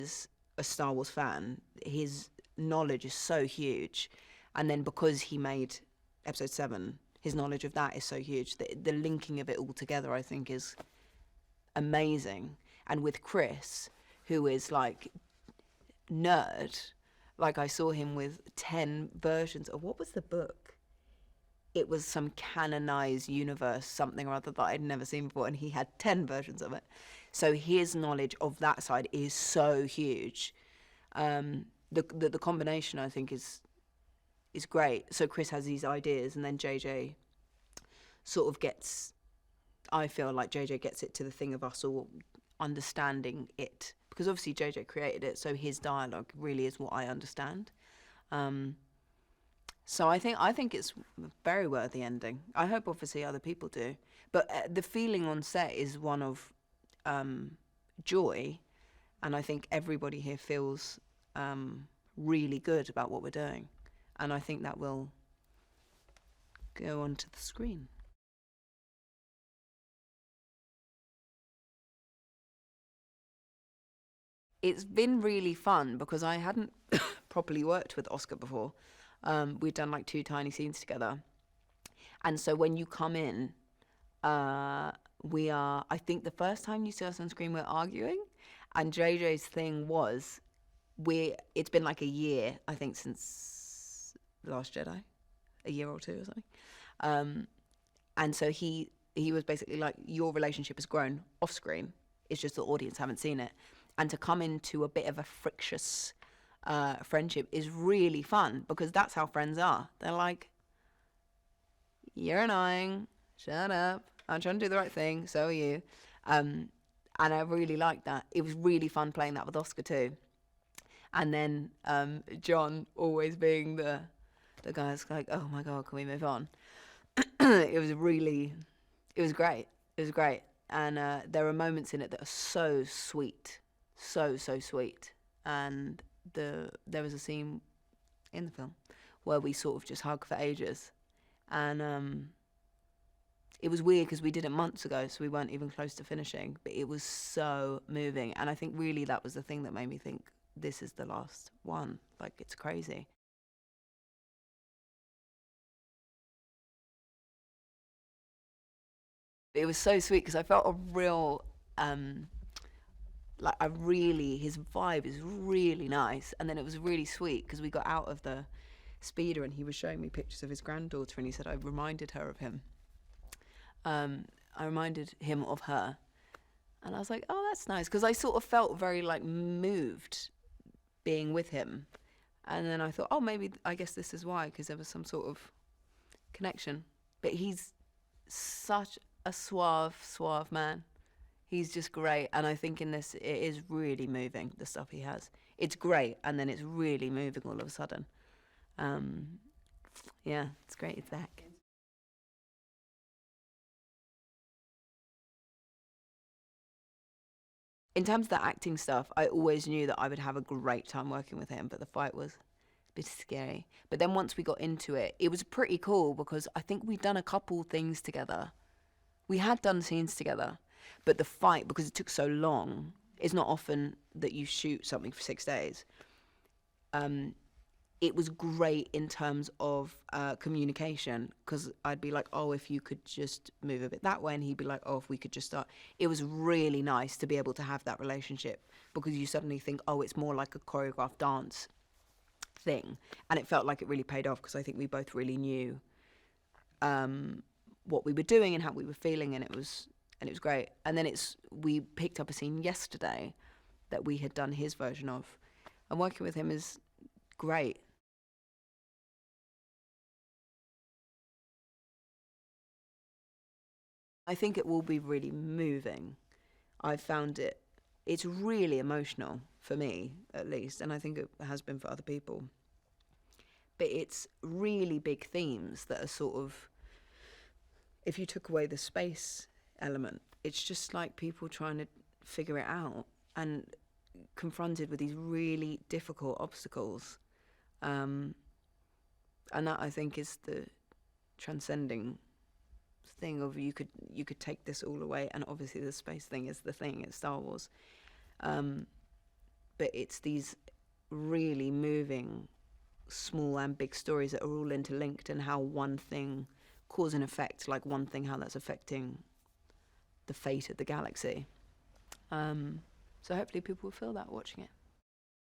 As a Star Wars fan, his knowledge is so huge, and then because he made Episode 7, his knowledge of that is so huge that the linking of it all together, I think, is amazing. And with Chris, who is like nerd, like I saw him with 10 versions of, what was the book? It was some canonized universe, something or other that I'd never seen before, and he had 10 versions of it. So his knowledge of that side is so huge. The combination, I think, is great. So Chris has these ideas, and then JJ sort of gets, I feel like JJ gets it to the thing of us all understanding it, because obviously JJ created it, so his dialogue really is what I understand. So I think it's a very worthy ending. I hope obviously other people do, but the feeling on set is one of joy, and I think everybody here feels really good about what we're doing, and I think that will go onto the screen. It's been really fun because I hadn't properly worked with Oscar before. We'd done like 2 tiny scenes together, and so when you come in, we are, I think the first time you see us on screen, we're arguing, and JJ's thing was, it's been like a year, I think, since The Last Jedi, a year or 2 or something, and so he was basically like, your relationship has grown off screen, it's just the audience haven't seen it, and to come into a bit of a frictious friendship is really fun, because that's how friends are. They're like, you're annoying, shut up, I'm trying to do the right thing, so are you. And I really liked that. It was really fun playing that with Oscar too. And then John always being the guy that's like, oh my God, can we move on? It was great. It was great. And there are moments in it that are so sweet, so sweet. And there was a scene in the film where we sort of just hug for ages. And it was weird because we did it months ago, so we weren't even close to finishing, but it was so moving. And I think really that was the thing that made me think, this is the last one. Like, it's crazy. It was so sweet because I felt a real, his vibe is really nice. And then it was really sweet because we got out of the speeder and he was showing me pictures of his granddaughter, and he said I reminded her of him. I reminded him of her, and I was like, oh, that's nice, because I sort of felt very like moved being with him, and then I thought, oh, maybe, I guess this is why, because there was some sort of connection. But he's such a suave man. He's just great, and I think in this it is really moving, the stuff he has. It's great, and then it's really moving all of a sudden. Yeah, it's great, it's back. In terms of the acting stuff, I always knew that I would have a great time working with him, but the fight was a bit scary. But then once we got into it, it was pretty cool because I think we'd done a couple things together. We had done scenes together, but the fight, because it took so long, it's not often that you shoot something for 6 days. It was great in terms of communication, because I'd be like, oh, if you could just move a bit that way, and he'd be like, oh, if we could just start. It was really nice to be able to have that relationship, because you suddenly think, oh, it's more like a choreographed dance thing, and it felt like it really paid off, because I think we both really knew what we were doing and how we were feeling, and it was great. And then we picked up a scene yesterday that we had done his version of, and working with him is great. I think it will be really moving. I've found it's really emotional for me, at least, and I think it has been for other people. But it's really big themes that are sort of, if you took away the space element, it's just like people trying to figure it out and confronted with these really difficult obstacles. And that, I think, is the transcending thing of, you could take this all away, and obviously the space thing is the thing, it's Star Wars. but it's these really moving small and big stories that are all interlinked, and how one thing cause and effect, like one thing, how that's affecting the fate of the galaxy. So hopefully people will feel that watching it.